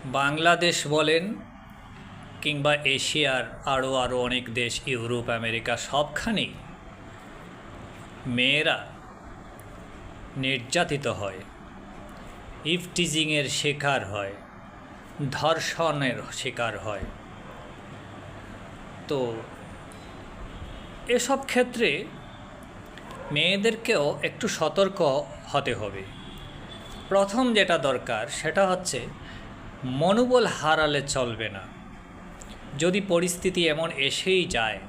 বাংলাদেশ বলেন কিংবা এশিয়ার আরও অনেক দেশ, ইউরোপ, আমেরিকা, সবখানেই মেয়েরা নির্যাতিত হয়, ইভটিজিংয়ের শিকার হয়, ধর্ষণের শিকার হয়। তো এসব ক্ষেত্রে মেয়েদেরকেও একটু সতর্ক হতে হবে। প্রথম যেটা দরকার সেটা হচ্ছে মনোবল হারালে চলবে না। যদি পরিস্থিতি এমন এসেই যায়,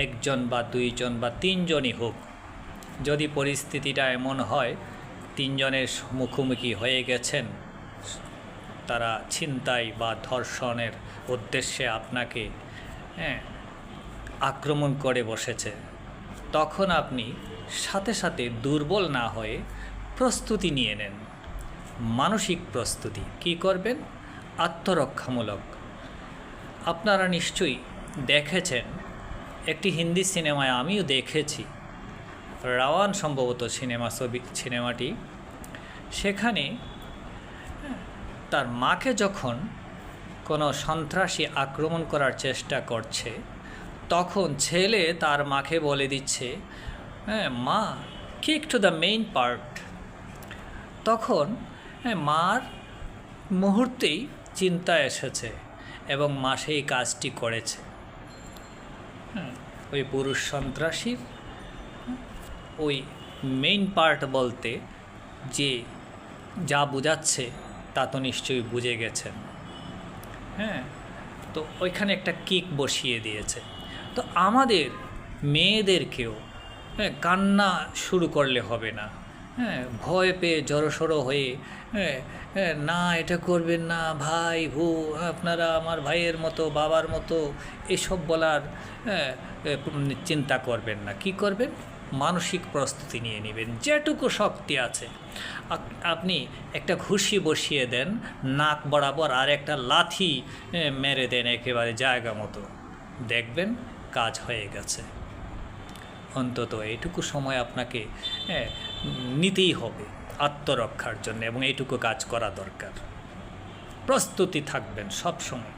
একজন বা দুইজন বা তিনজনই হোক, যদি পরিস্থিতিটা এমন হয় তিনজনের মুখোমুখি হয়ে গেছেন, তারা ছিনতাই বা ধর্ষণের উদ্দেশ্যে আপনাকে আক্রমণ করে বসেছে, তখন আপনি সাথে সাথে দুর্বল না হয়ে প্রস্তুতি নিয়ে নেন। মানসিক প্রস্তুতি কী করবেন? আত্মরক্ষামূলক। আপনারা নিশ্চয়ই দেখেছেন একটি হিন্দি সিনেমায়, আমিও দেখেছি, রাওয়ান সম্ভবত সিনেমাটি। সেখানে তার মাকে যখন কোনো সন্ত্রাসী আক্রমণ করার চেষ্টা করছে, তখন ছেলে তার মাকে বলে দিচ্ছে, মা, kick to the main part. তখন মার মুহূর্তেই চিন্তা এসেছে এবং মা সেই কাজটি করেছে। ওই পুরুষ সন্ত্রাসীর ওই মেইন পার্ট বলতে যে যা বোঝাচ্ছে তা তো নিশ্চয়ই বুঝে গেছেন। তো ওইখানে একটা কিক বসিয়ে দিয়েছে। তো আমাদের মেয়েদেরকেও কান্না শুরু করলে হবে না, ভয় পেয়ে জড়সড়ো হয়ে না এটা করবেন না ভাই, আপনারা আমার ভাইয়ের মতো, বাবার মতো, এসব বলার চিন্তা করবেন না। কি করবেন? মানসিক প্রস্তুতি নিয়ে নেবেন। যেটুকু শক্তি আছে আপনি একটা ঘুষি বসিয়ে দেন নাক বরাবর, আর একটা লাথি মেরে দেন একেবারে জায়গা মতো, দেখবেন কাজ হয়ে গেছে। অন্তত এইটুকু সময় আপনাকে নিতেই হবে আত্মরক্ষার জন্য, এবং এইটুকু কাজ করা দরকার। প্রস্তুতি থাকবেন সব সময়।